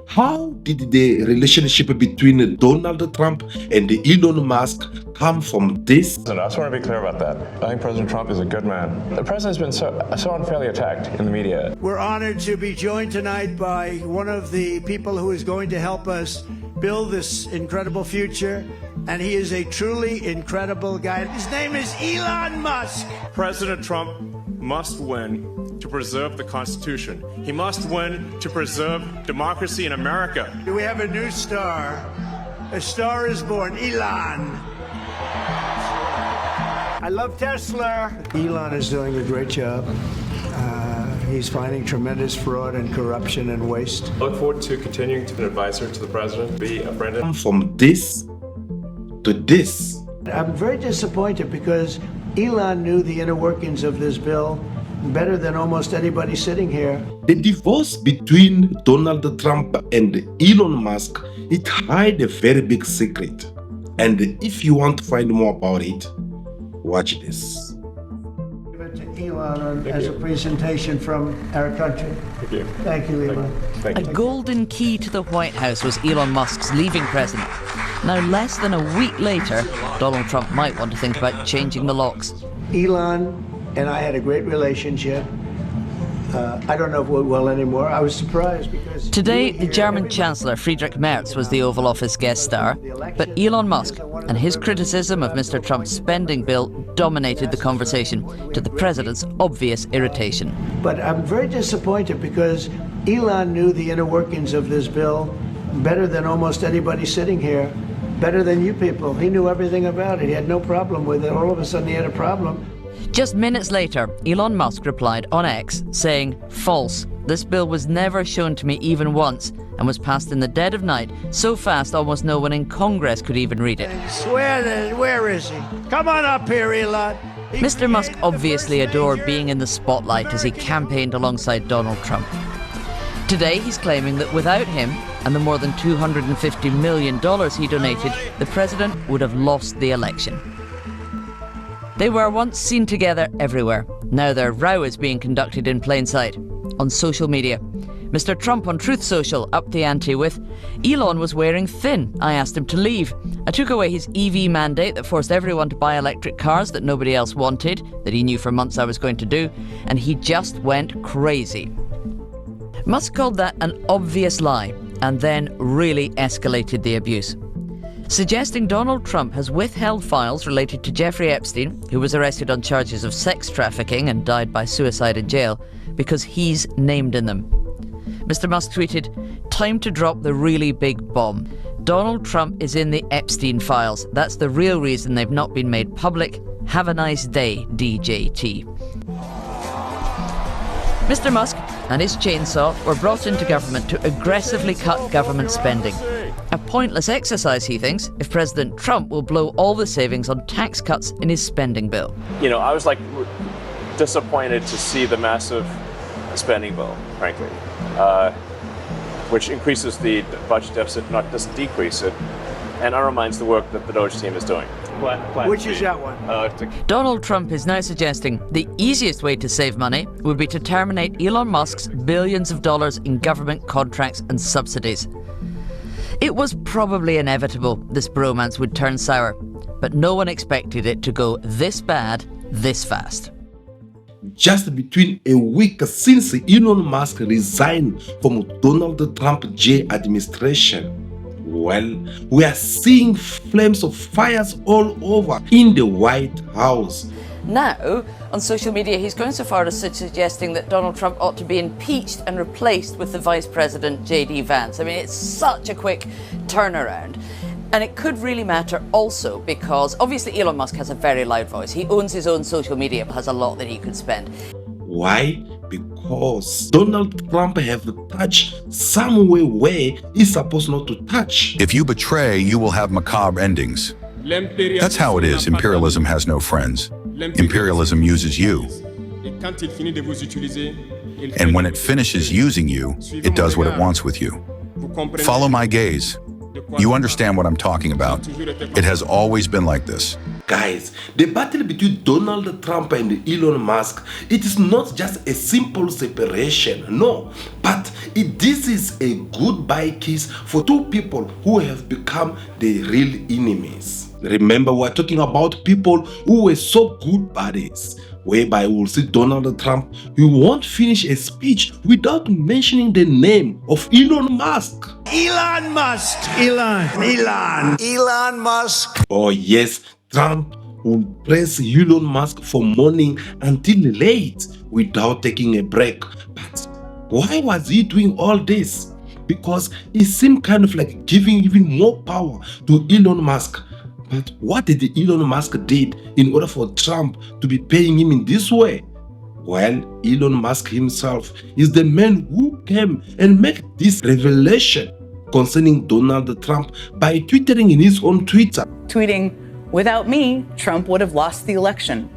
How did the relationship between Donald Trump and Elon Musk come from this? I just want to be clear about that. I think President Trump is a good man. The president's been so unfairly attacked in the media. We're honored to be joined tonight by one of the people who is going to help us build this incredible future, and he is a truly incredible guy. His name is Elon Musk. President Trump must win to preserve the Constitution. He must win to preserve democracy in America. We have a new star. A star is born, Elon. I love Tesla. Elon is doing a great job. He's finding tremendous fraud and corruption and waste. I look forward to continuing to be an advisor to the president, be a friend. From this to this. I'm very disappointed because Elon knew the inner workings of this bill better than almost anybody sitting here. The divorce between Donald Trump and Elon Musk, it hides a very big secret. And if you want to find more about it, watch this. Give it to Elon as a presentation from our country. Thank you. Thank you, Elon. Thank A you. golden key to the White House was Elon Musk's leaving present. Now, less than a week later, Donald Trump might want to think about changing the locks. Elon and I had a great relationship. I don't know if we're well anymore. I was surprised because... Today, the German Chancellor Friedrich Merz was the Oval Office guest star, but Elon Musk and his criticism of Mr. Trump's spending bill dominated the conversation, to the president's obvious irritation. But I'm very disappointed because Elon knew the inner workings of this bill better than almost anybody sitting here, better than you people. He knew everything about it. He had no problem with it. All of a sudden he had a problem. Just minutes later, Elon Musk replied on X, saying, "False. This bill was never shown to me even once and was passed in the dead of night, so fast almost no one in Congress could even read it." Where is he? Come on up here, Elon. Mr. Musk obviously adored being in the spotlight as he campaigned alongside Donald Trump. Today, he's claiming that without him and the more than $250 million he donated, the president would have lost the election. They were once seen together everywhere. Now their row is being conducted in plain sight, on social media. Mr. Trump on Truth Social upped the ante with, "Elon was wearing thin. I asked him to leave. I took away his EV mandate that forced everyone to buy electric cars that nobody else wanted, that he knew for months I was going to do, and he just went crazy." Musk called that an obvious lie, and then really escalated the abuse, suggesting Donald Trump has withheld files related to Jeffrey Epstein, who was arrested on charges of sex trafficking and died by suicide in jail, because he's named in them. Mr. Musk tweeted, "Time to drop the really big bomb. Donald Trump is in the Epstein files. That's the real reason they've not been made public. Have a nice day, DJT." Mr. Musk and his chainsaw were brought into government to aggressively cut government spending. A pointless exercise, he thinks, if President Trump will blow all the savings on tax cuts in his spending bill. You know, I was disappointed to see the massive spending bill, frankly, which increases the budget deficit, not just decrease it, and undermines the work that the Doge team is doing. Which is that one? Donald Trump is now suggesting the easiest way to save money would be to terminate Elon Musk's billions of dollars in government contracts and subsidies. It was probably inevitable this bromance would turn sour, but no one expected it to go this bad, this fast. Just between a week since Elon Musk resigned from Donald Trump J administration, well, we are seeing flames of fires all over in the White House. Now, on social media, he's going so far as suggesting that Donald Trump ought to be impeached and replaced with the Vice President, J.D. Vance. I mean, it's such a quick turnaround. And it could really matter also because obviously Elon Musk has a very loud voice. He owns his own social media, has a lot that he could spend. Why? Because Donald Trump have touched somewhere where he's supposed not to touch. If you betray, you will have macabre endings. That's how it is. Imperialism has no friends. Imperialism uses you. And when it finishes using you, it does what it wants with you. Follow my gaze. You understand what I'm talking about. It has always been like this. Guys, the battle between Donald Trump and Elon Musk, it is not just a simple separation, no, but this is a goodbye kiss for two people who have become the real enemies. Remember, we're talking about people who were so good buddies, whereby we'll see Donald Trump, he won't finish a speech without mentioning the name of Elon Musk. Elon Musk. Elon Musk. Oh yes, Trump will press Elon Musk from morning until late without taking a break. But why was he doing all this? Because it seemed kind of like giving even more power to Elon Musk. But what did Elon Musk did in order for Trump to be paying him in this way? Well, Elon Musk himself is the man who came and made this revelation concerning Donald Trump by twittering in his own Twitter. Tweeting, "Without me, Trump would have lost the election.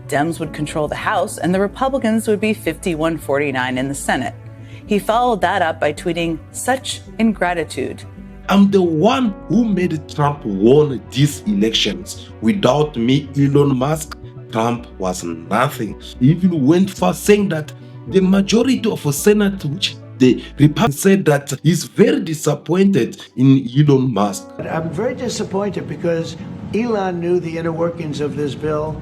Dems would control the House and the Republicans would be 51-49 in the Senate." He followed that up by tweeting, "Such ingratitude. I'm the one who made Trump won these elections. Without me, Elon Musk, Trump was nothing." He even went far saying that the majority of the Senate, which the Republicans said that he's very disappointed in Elon Musk. I'm very disappointed because Elon knew the inner workings of this bill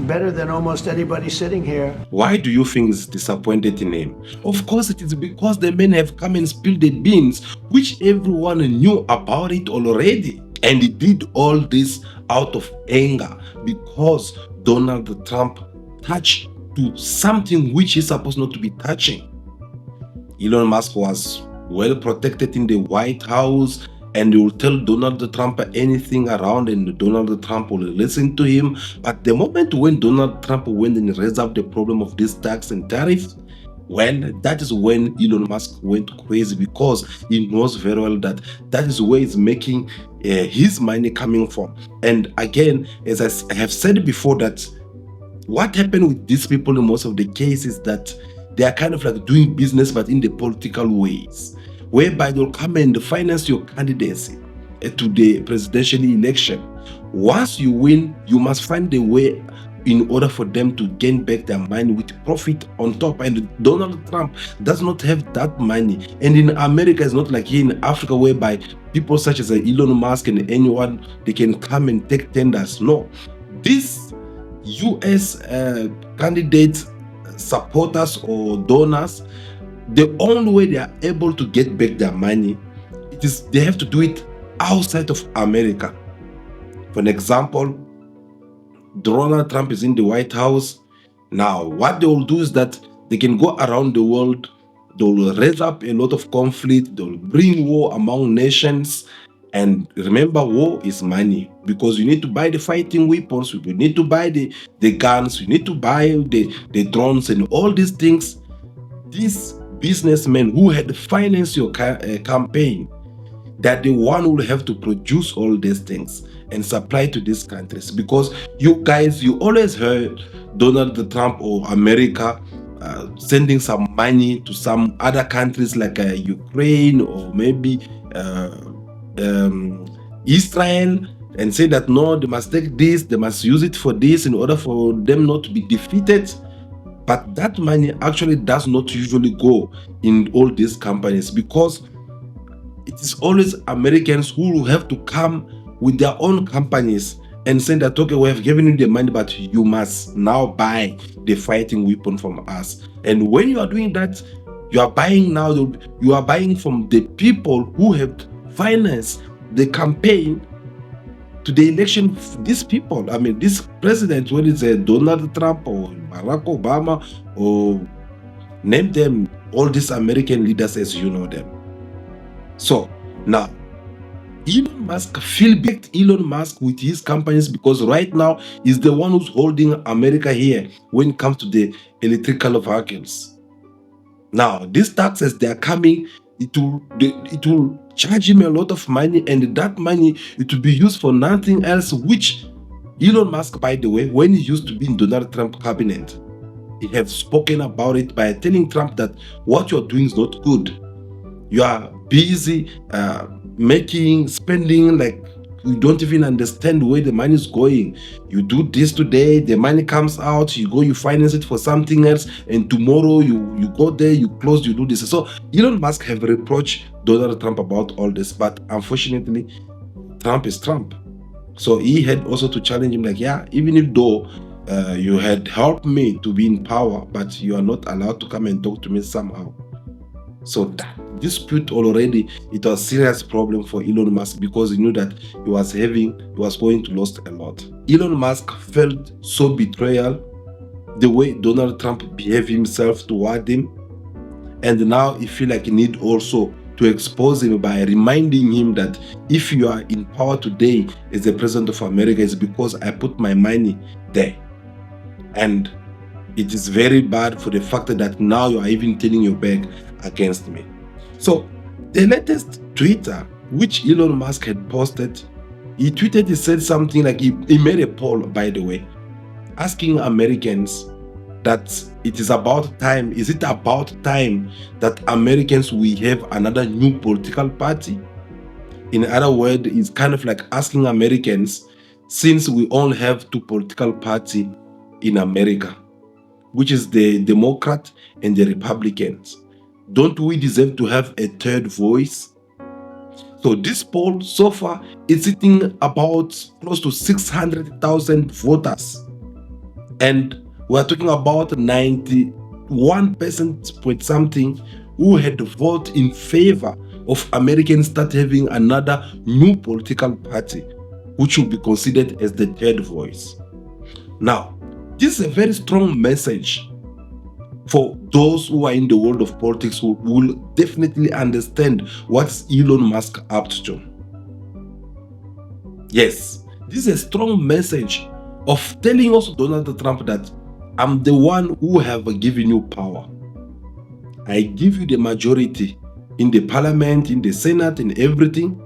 better than almost anybody sitting here. Why do you think he's disappointed in him? Of course, it is because the men have come and spilled the beans, which everyone knew about it already. And he did all this out of anger because Donald Trump touched to something which he's supposed not to be touching. Elon Musk was well protected in the White House, and he will tell Donald Trump anything around, and Donald Trump will listen to him. But the moment when Donald Trump went and raised up the problem of this tax and tariff, well, that is when Elon Musk went crazy, because he knows very well that that is where he's making his money coming from. And again, as I have said before, that what happened with these people in most of the cases, that they are kind of like doing business but in the political ways, whereby they'll come and finance your candidacy to the presidential election. Once you win, you must find a way in order for them to gain back their money with profit on top. And Donald Trump does not have that money. And in America, it's not like here in Africa, whereby people such as Elon Musk and anyone, they can come and take tenders. No, these US candidates, supporters or donors, the only way they are able to get back their money, it is they have to do it outside of America. For an example, Donald Trump is in the White House. Now, what they will do is that they can go around the world, they will raise up a lot of conflict, they will bring war among nations. And remember, war is money, because you need to buy the fighting weapons, you need to buy the guns, you need to buy the drones and all these things. These businessmen who had financed your campaign, that the one will have to produce all these things and supply to these countries. Because you guys, you always heard Donald Trump or America sending some money to some other countries like Ukraine or maybe Israel, and say that no, they must take this, they must use it for this in order for them not to be defeated. But that money actually does not usually go in all these companies, because it is always Americans who will have to come with their own companies and say that, okay, we have given you the money, but you must now buy the fighting weapon from us. And when you are doing that, you are buying from the people who have financed the campaign to the election of these people. I mean, this president, whether it's Donald Trump or Barack Obama, or name them, all these American leaders as you know them. So now, Elon Musk backed Elon Musk with his companies, because right now he's the one who's holding America here when it comes to the electrical vehicles. Now, these taxes, they are coming, it will charge him a lot of money, and that money, it will be used for nothing else, which Elon Musk, by the way, when he used to be in Donald Trump cabinet, he have spoken about it by telling Trump that what you're doing is not good. You are busy spending like you don't even understand where the money is going. You do this today, the money comes out, you go, you finance it for something else, and tomorrow you go there, you close, you do this. So Elon Musk have reproached Donald Trump about all this, but unfortunately, Trump is Trump. So he had also to challenge him, like, yeah, even if though you had helped me to be in power, but you are not allowed to come and talk to me somehow. So that dispute already, it was a serious problem for Elon Musk, because he knew that he was going to lose a lot. Elon Musk felt so betrayal, the way Donald Trump behaved himself toward him, and now he feel like he need also to expose him by reminding him that if you are in power today as the president of America, it's because I put my money there. And it is very bad for the fact that now you are even turning your back against me. So the latest Twitter, which Elon Musk had posted, he said something like, he made a poll, by the way, asking Americans that it is about time, is it about time that Americans will have another new political party? In other words, it's kind of like asking Americans, since we all have two political parties in America, which is the Democrat and the Republicans, don't we deserve to have a third voice? So this poll so far is sitting about close to 600,000 voters. And we're talking about 91% point something who had voted in favor of Americans start having another new political party, which will be considered as the third voice. Now, this is a very strong message for those who are in the world of politics, who will definitely understand what's Elon Musk up to. Yes, this is a strong message of telling also Donald Trump that I'm the one who have given you power. I give you the majority in the parliament, in the Senate, in everything.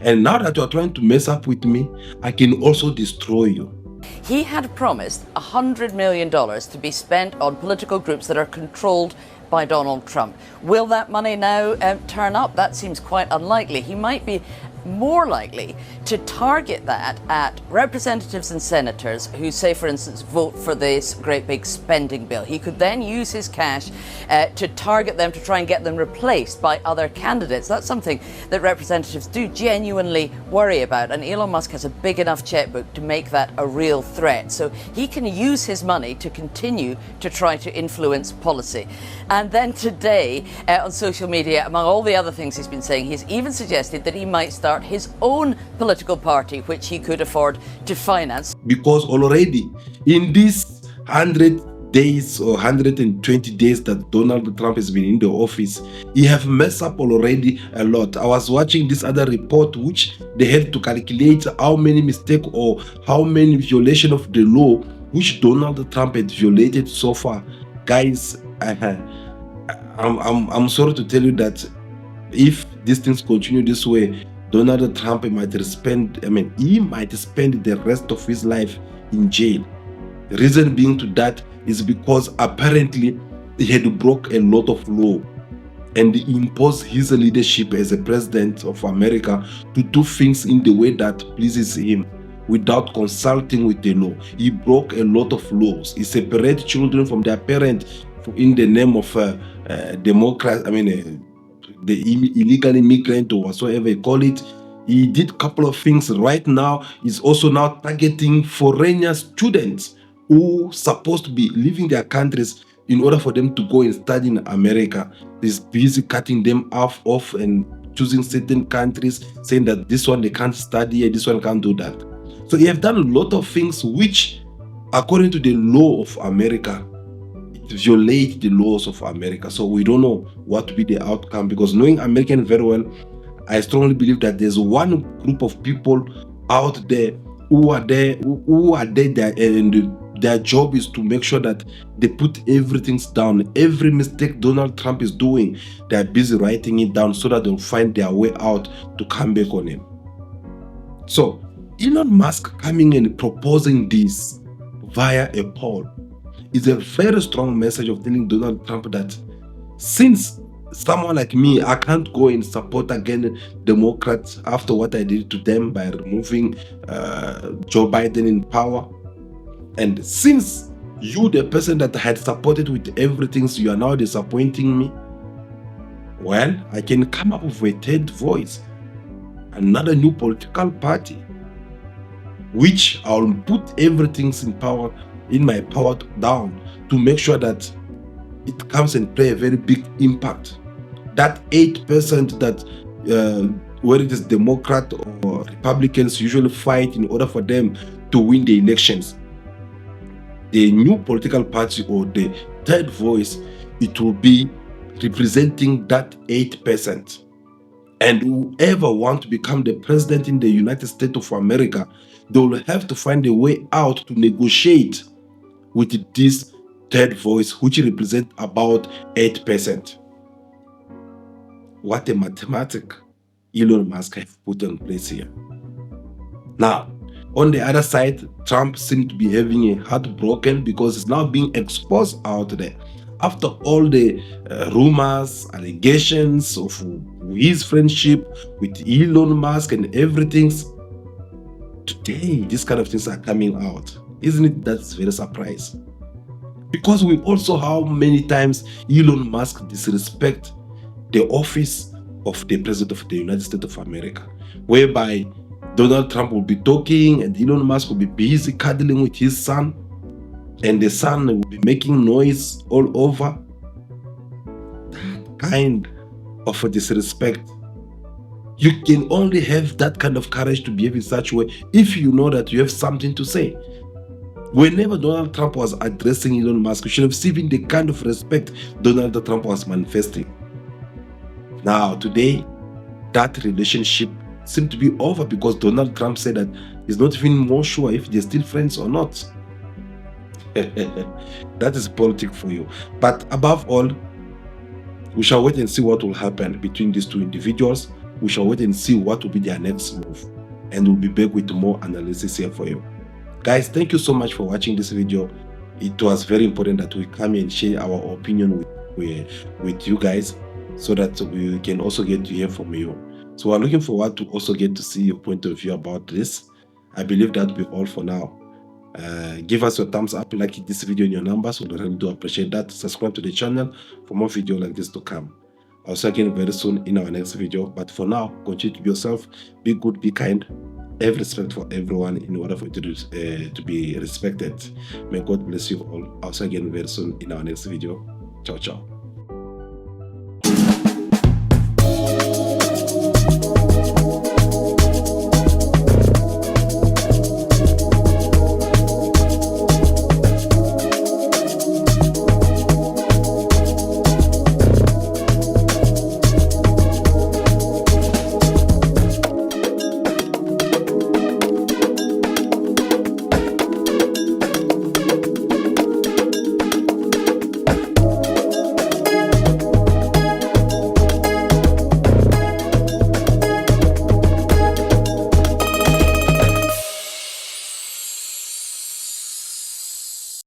And now that you are trying to mess up with me, I can also destroy you. He had promised $100 million to be spent on political groups that are controlled by Donald Trump. Will that money now turn up? That seems quite unlikely. He might be more likely to target that at representatives and senators who, say, for instance, vote for this great big spending bill. He could then use his cash to target them, to try and get them replaced by other candidates. That's something that representatives do genuinely worry about, and Elon Musk has a big enough checkbook to make that a real threat. So he can use his money to continue to try to influence policy. And then today on social media, among all the other things he's been saying, he's even suggested that he might start his own political party, which he could afford to finance. Because already in these 100 days or 120 days that Donald Trump has been in the office, he have messed up already a lot. I was watching this other report which they had to calculate how many mistakes or how many violations of the law which Donald Trump had violated so far. Guys, I'm sorry to tell you that if these things continue this way, Donald Trump might spend the rest of his life in jail. The reason being to that is because apparently he had broke a lot of law, and he imposed his leadership as a president of America to do things in the way that pleases him without consulting with the law. He broke a lot of laws. He separated children from their parents in the name of democracy. The illegal immigrant or whatsoever you call it. He did a couple of things. Right now, he's also now targeting foreigner students who are supposed to be leaving their countries in order for them to go and study in America. He's busy cutting them off and choosing certain countries, saying that this one they can't study here, this one can't do that. So he have done a lot of things which, according to the law of America, violate the laws of America. So we don't know what will be the outcome, because knowing American very well, I strongly believe that there's one group of people out there who are there and their job is to make sure that they put everything down. Every mistake Donald Trump is doing, they're busy writing it down so that they'll find their way out to come back on him. So Elon Musk coming and proposing this via a poll is a very strong message of telling Donald Trump that since someone like me, I can't go and support again Democrats after what I did to them by removing Joe Biden in power. And since you, the person that I had supported with everything, so you are now disappointing me, well, I can come up with a third voice, another new political party, which I'll put everything in my power down to make sure that it comes and play a very big impact. That 8% that whether it is Democrat or Republicans usually fight in order for them to win the elections, the new political party or the third voice, it will be representing that 8%. And whoever want to become the president in the United States of America, they will have to find a way out to negotiate with this third voice, which represents about 8%. What a mathematic Elon Musk has put in place here. Now, on the other side, Trump seems to be having a heart broken because it's now being exposed out there. After all the rumors, allegations of his friendship with Elon Musk and everything, today these kind of things are coming out. Isn't it? That's very surprising. Because we also how many times Elon Musk disrespect the office of the President of the United States of America, whereby Donald Trump will be talking and Elon Musk will be busy cuddling with his son, and the son will be making noise all over. That kind of a disrespect. You can only have that kind of courage to behave in such a way if you know that you have something to say. Whenever Donald Trump was addressing Elon Musk, you should have seen the kind of respect Donald Trump was manifesting. Now, today, that relationship seemed to be over because Donald Trump said that he's not even more sure if they're still friends or not. That is politics for you. But above all, we shall wait and see what will happen between these two individuals. We shall wait and see what will be their next move. And we'll be back with more analysis here for you. Guys, thank you so much for watching this video. It was very important that we come and share our opinion with you guys, so that we can also get to hear from you. So we're looking forward to also get to see your point of view about this. I believe that will be all for now. Give us your thumbs up, like this video in your numbers. We really do appreciate that. Subscribe to the channel for more videos like this to come. I'll see you again very soon in our next video. But for now, continue to be yourself, be good, be kind, have respect for everyone in order for you to be respected. May God bless you all. I'll see you again very soon in our next video. Ciao, ciao.